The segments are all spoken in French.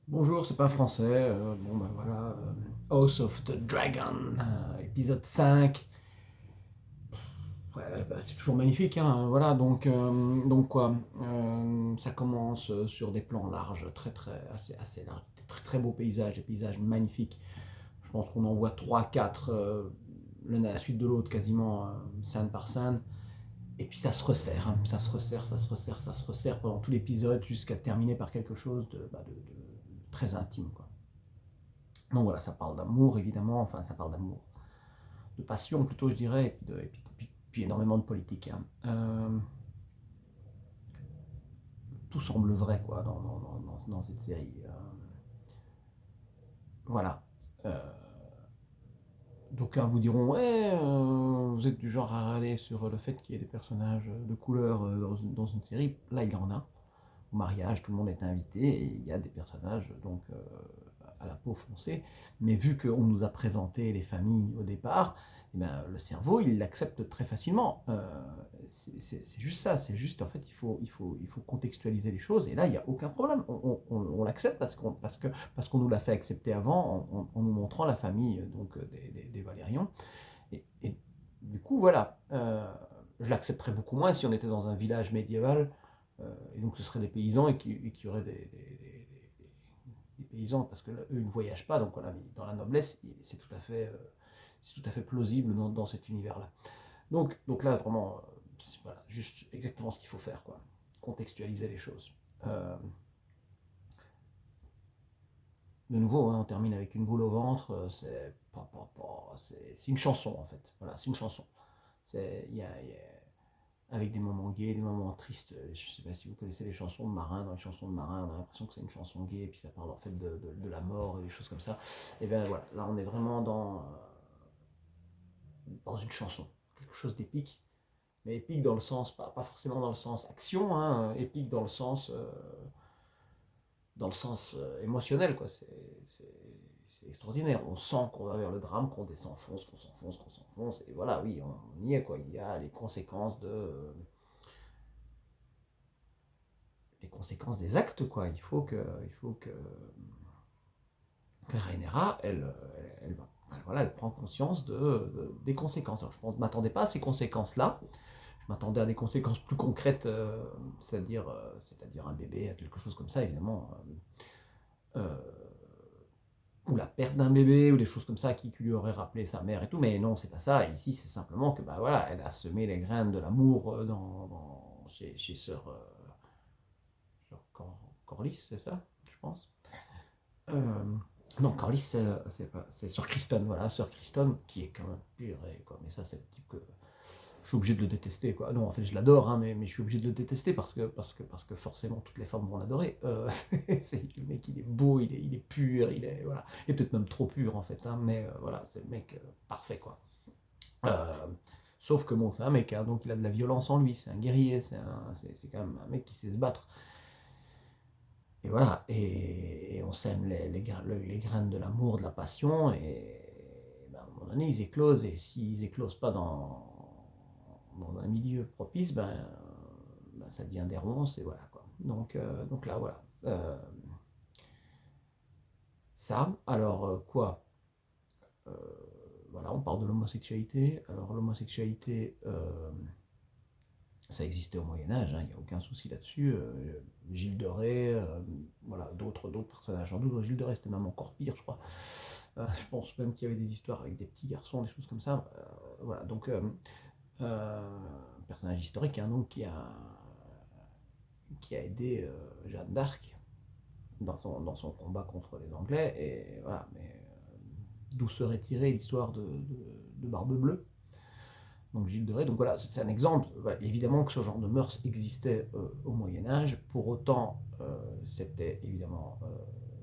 Bonjour, c'est pas français. Bon, ben voilà. House of the Dragon, épisode 5. Ouais, bah, c'est toujours magnifique, hein. Voilà, donc quoi. Ça commence sur des plans larges, assez larges. Des très, très beaux paysages, des paysages magnifiques. Je pense qu'on en voit trois, quatre, l'un à la suite de l'autre, quasiment scène par scène. Et puis ça se resserre, hein. Ça se resserre, ça se resserre, ça se resserre pendant tout l'épisode jusqu'à terminer par quelque chose de très intime, quoi. Donc voilà, ça parle d'amour évidemment, enfin ça parle d'amour, de passion plutôt je dirais, et puis énormément de politique, hein. Tout semble vrai quoi dans cette série. Voilà. Euh, D'aucuns vous diront ouais, vous êtes du genre à râler sur le fait qu'il y ait des personnages de couleur dans une série. Là il en a. Au mariage, tout le monde est invité et il y a des personnages donc à la peau foncée. Mais vu qu'on nous a présenté les familles au départ, eh ben, le cerveau il l'accepte très facilement. C'est juste ça, c'est juste en fait il faut contextualiser les choses et là il n'y a aucun problème. On l'accepte parce qu'on nous l'a fait accepter avant en nous montrant la famille donc des Valérions. Et du coup voilà, je l'accepterais beaucoup moins si on était dans un village médiéval et donc ce seraient des paysans et qu'il y aurait des paysans, parce que eux ils ne voyagent pas, donc voilà, mais dans la noblesse, c'est tout à fait plausible dans cet univers-là. Donc là, vraiment, voilà, juste exactement ce qu'il faut faire, quoi. Contextualiser les choses. Euh, de nouveau, hein, on termine avec une boule au ventre, c'est une chanson, en fait. Voilà, c'est une chanson. Avec des moments gays, des moments tristes. Je ne sais pas si vous connaissez les chansons de marins. Dans les chansons de marins, on a l'impression que c'est une chanson gay, et puis ça parle en fait de la mort et des choses comme ça. Et bien voilà, là on est vraiment dans une chanson, quelque chose d'épique, mais épique dans le sens, pas forcément dans le sens action, hein, épique dans le sens émotionnel, quoi. C'est extraordinaire. On sent qu'on va vers le drame, qu'on s'enfonce, qu'on s'enfonce, qu'on s'enfonce, et voilà, oui, on y est, quoi. Il y a les conséquences des actes, quoi. Il faut que Rhaenyra, voilà, elle prend conscience des conséquences. Alors, je ne m'attendais pas à ces conséquences-là. Je m'attendais à des conséquences plus concrètes, c'est-à-dire un bébé, à quelque chose comme ça, évidemment. Euh, ou la perte d'un bébé, ou des choses comme ça qui lui auraient rappelé sa mère et tout. Mais non, c'est pas ça. Ici, c'est simplement que, bah voilà, elle a semé les graines de l'amour chez Corlys, c'est ça, je pense. Euh, non, Corlys, c'est Sir Criston, voilà, Sir Criston, qui est quand même purée, quoi. Mais ça, c'est le type que je suis obligé de le détester, quoi. Non, en fait, je l'adore, hein, mais je suis obligé de le détester parce que forcément, toutes les femmes vont l'adorer. Le mec, il est beau, il est pur, voilà. Et peut-être même trop pur, en fait, hein, mais voilà, c'est le mec parfait, quoi. Euh, Sauf que bon, c'est un mec, hein, donc il a de la violence en lui, c'est un guerrier, c'est quand même un mec qui sait se battre. Et voilà, et on sème les graines de l'amour, de la passion, et ben, à un moment donné, ils éclosent, et s'ils éclosent pas dans un milieu propice, ben, ça devient des ronces, et voilà quoi. Donc là, voilà. Ça, alors quoi Euh, Voilà, on parle de l'homosexualité. Alors l'homosexualité, ça existait au Moyen Âge, hein, il n'y a aucun souci là-dessus. Gilles de Rais, voilà, d'autres personnages. En doute, Gilles de Rais, c'était même encore pire, je crois. Je pense même qu'il y avait des histoires avec des petits garçons, des choses comme ça. Voilà, donc un personnage historique, hein, donc, qui a aidé Jeanne d'Arc dans son combat contre les Anglais. Et voilà, mais d'où serait tirée l'histoire de Barbe Bleue, donc Gilles de Rais. Donc voilà, c'est un exemple. Voilà, évidemment que ce genre de mœurs existait au Moyen Âge. Pour autant, c'était évidemment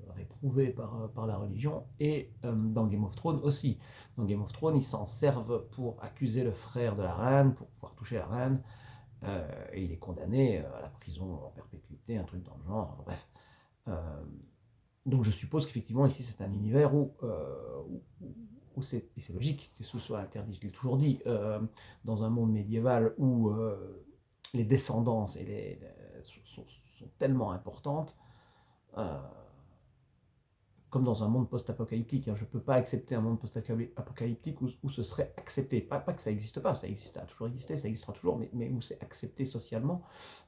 réprouvé par la religion. Et dans Game of Thrones aussi. Dans Game of Thrones, ils s'en servent pour accuser le frère de la reine, pour pouvoir toucher la reine. Et il est condamné à la prison en perpétuité, un truc dans le genre. Bref. Euh, donc je suppose qu'effectivement ici c'est un univers où et c'est logique que ce soit interdit, je l'ai toujours dit, dans un monde médiéval où les descendances sont tellement importantes, euh, comme dans un monde post-apocalyptique, hein. Je ne peux pas accepter un monde post-apocalyptique où ce serait accepté. Pas que ça n'existe pas, ça existe, ça a toujours existé, ça existera toujours, mais où c'est accepté socialement,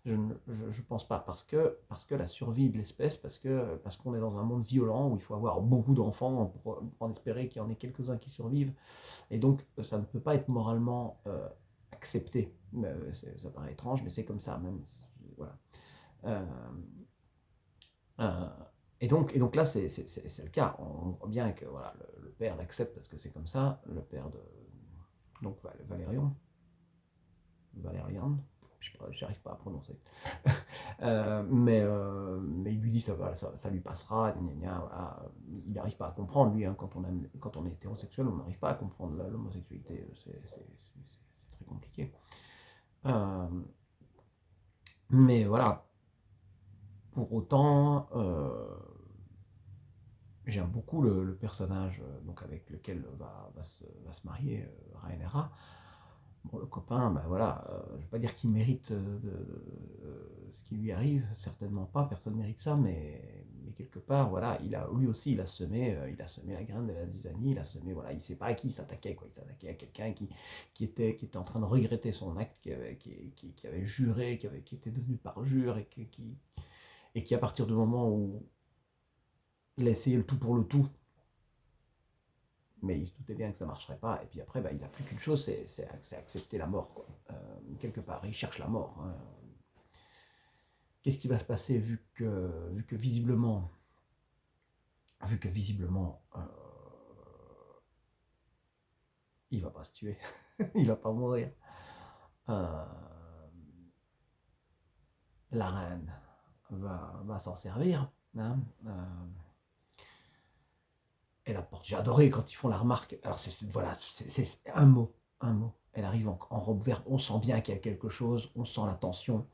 je ne pense pas. Parce que la survie de l'espèce, parce qu'on est dans un monde violent où il faut avoir beaucoup d'enfants pour en espérer qu'il y en ait quelques-uns qui survivent. Et donc, ça ne peut pas être moralement accepté. Ça paraît étrange, mais c'est comme ça, même. Voilà. Euh, euh, et donc là, c'est le cas. On voit bien que voilà, le père l'accepte parce que c'est comme ça. Le père de donc Valérian, j'arrive pas à prononcer. Mais il lui dit ça, voilà, ça lui passera. Gna, gna, voilà. Il n'arrive pas à comprendre, lui, hein, quand on est hétérosexuel, on n'arrive pas à comprendre l'homosexualité. C'est très compliqué. Mais voilà, pour autant, j'aime beaucoup le personnage donc avec lequel va se marier Rhaenyra. Bon, le copain, ben voilà, je ne vais pas dire qu'il mérite ce qui lui arrive, certainement pas, personne ne mérite ça, mais quelque part, voilà, lui aussi, il a semé la graine de la zizanie, il a semé, voilà, il ne sait pas à qui il s'attaquait, quoi. Il s'attaquait à quelqu'un qui était en train de regretter son acte, qui avait juré, qui était devenu parjure, et qui, à partir du moment où il a essayé le tout pour le tout, mais il se doutait bien que ça ne marcherait pas, et puis après, il n'a plus qu'une chose, c'est accepter la mort, quoi. Quelque part, il cherche la mort, hein. Qu'est-ce qui va se passer vu que visiblement, il va pas se tuer, il va pas mourir. Euh, la reine va s'en servir, hein. Elle apporte, j'ai adoré quand ils font la remarque. Alors voilà, c'est un mot. Elle arrive en robe verte, on sent bien qu'il y a quelque chose, on sent la tension.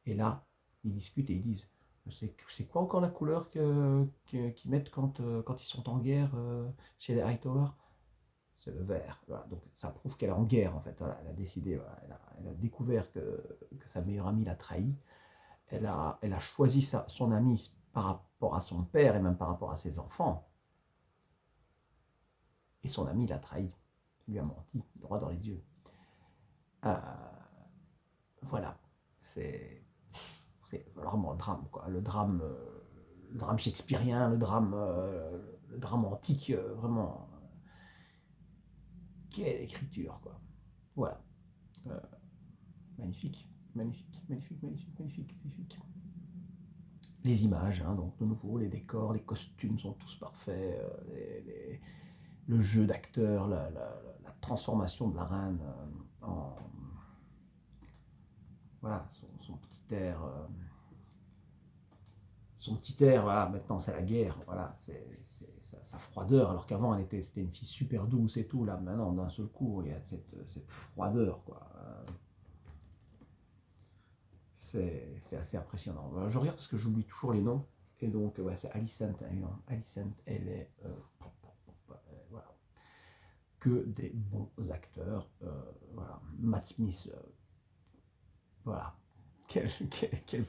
Et là, ils discutent et ils disent, c'est quoi encore la couleur qu'ils mettent quand ils sont en guerre chez les Hightower? C'est le vert. Voilà, donc ça prouve qu'elle est en guerre en fait. Voilà, elle a décidé, voilà, elle a découvert que sa meilleure amie l'a trahi. Elle a choisi son ami par rapport à son père et même par rapport à ses enfants. Et son ami l'a trahi. Il lui a menti, droit dans les yeux. Euh, voilà. C'est vraiment le drame, quoi. Le drame shakespearien, le drame antique, vraiment. Quelle écriture, quoi. Voilà. Euh, magnifique. Les images, hein, donc de nouveau, les décors, les costumes sont tous parfaits. Le jeu d'acteur, la transformation de la reine en voilà, son petit air, voilà, maintenant c'est la guerre, voilà, c'est sa froideur, alors qu'avant c'était une fille super douce et tout, là maintenant d'un seul coup il y a cette froideur, quoi. C'est assez impressionnant. Alors, je regarde parce que j'oublie toujours les noms, et donc ouais, c'est Alicent, évidemment. Alicent, elle est voilà, que des bons acteurs, voilà. Matt Smith, voilà. Quel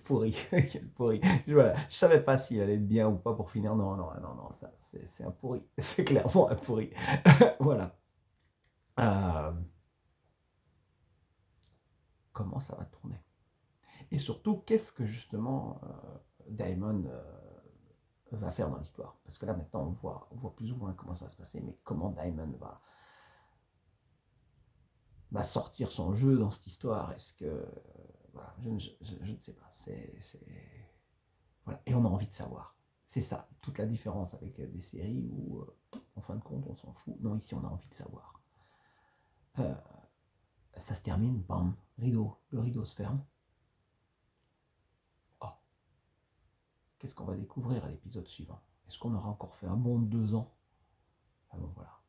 pourri, quel pourri. Voilà, je savais pas s'il allait être bien ou pas pour finir. Non, ça, c'est un pourri. C'est clairement un pourri. Voilà. Euh, comment ça va tourner? Et surtout, qu'est-ce que justement Daemon va faire dans l'histoire? Parce que là, maintenant, on voit plus ou moins comment ça va se passer, mais comment Daemon va sortir son jeu dans cette histoire? Est-ce que. Voilà, je ne sais pas. Voilà. Et on a envie de savoir. C'est ça, toute la différence avec des séries où, en fin de compte, on s'en fout. Non, ici, on a envie de savoir. Ça se termine, bam, rideau. Le rideau se ferme. Oh, qu'est-ce qu'on va découvrir à l'épisode suivant? Est-ce qu'on aura encore fait un bond de 2 ans? Ah bon, voilà.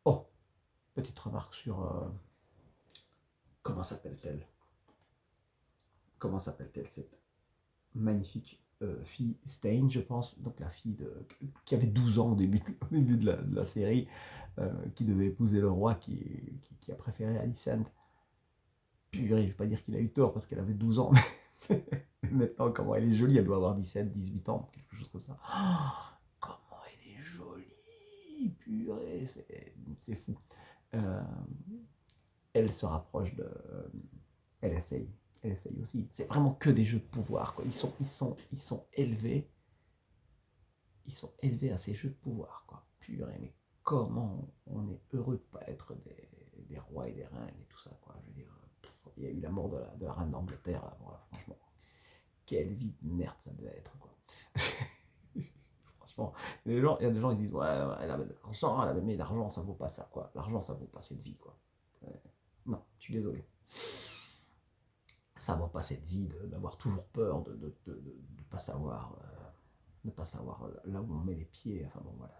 Oh, petite remarque sur... comment s'appelle-t-elle? Comment s'appelle-t-elle cette magnifique fille Stain, je pense, donc la fille qui avait 12 ans au début de la série, qui devait épouser le roi, qui a préféré Alicent. Puis je ne vais pas dire qu'il a eu tort parce qu'elle avait 12 ans, mais maintenant, comment elle est jolie, elle doit avoir 17, 18 ans, quelque chose comme ça. Oh, comment purée, c'est fou. Elle se rapproche de... Elle essaye aussi. C'est vraiment que des jeux de pouvoir, quoi. Ils sont élevés. Ils sont élevés à ces jeux de pouvoir, quoi. Purée, mais comment on est heureux de pas être des rois et des reines et tout ça, quoi. Je veux dire, il y a eu la mort de la reine d'Angleterre, là, voilà, franchement. Quelle vie de merde ça devait être, quoi. Franchement, il y a des gens qui disent, ouais, elle avait de l'argent, mais l'argent, ça vaut pas ça, quoi. L'argent, ça vaut pas cette vie, quoi. Non, je suis désolé. Ça vaut pas cette vie d'avoir toujours peur de ne pas savoir, là où on met les pieds. Enfin bon, voilà.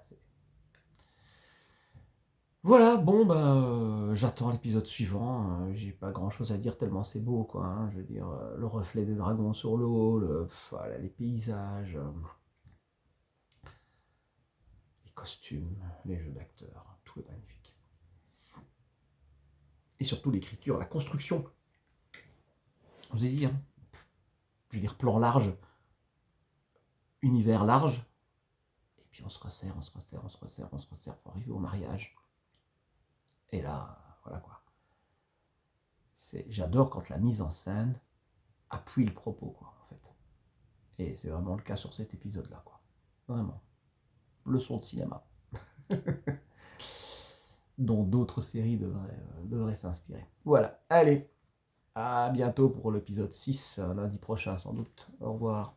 Voilà, bon, bah, j'attends l'épisode suivant. J'ai pas grand chose à dire tellement c'est beau, quoi. Hein. Je veux dire, le reflet des dragons sur l'eau, voilà, les paysages, les costumes, les jeux d'acteurs, tout est magnifique. Et surtout l'écriture, la construction. Je vous ai dit, hein, je veux dire, plan large, univers large, et puis on se resserre pour arriver au mariage. Et là, voilà quoi. J'adore quand la mise en scène appuie le propos, quoi, en fait. Et c'est vraiment le cas sur cet épisode-là, quoi. Vraiment. Leçon de cinéma. Dont d'autres séries devraient s'inspirer. Voilà. Allez. À bientôt pour l'épisode 6, lundi prochain sans doute. Au revoir.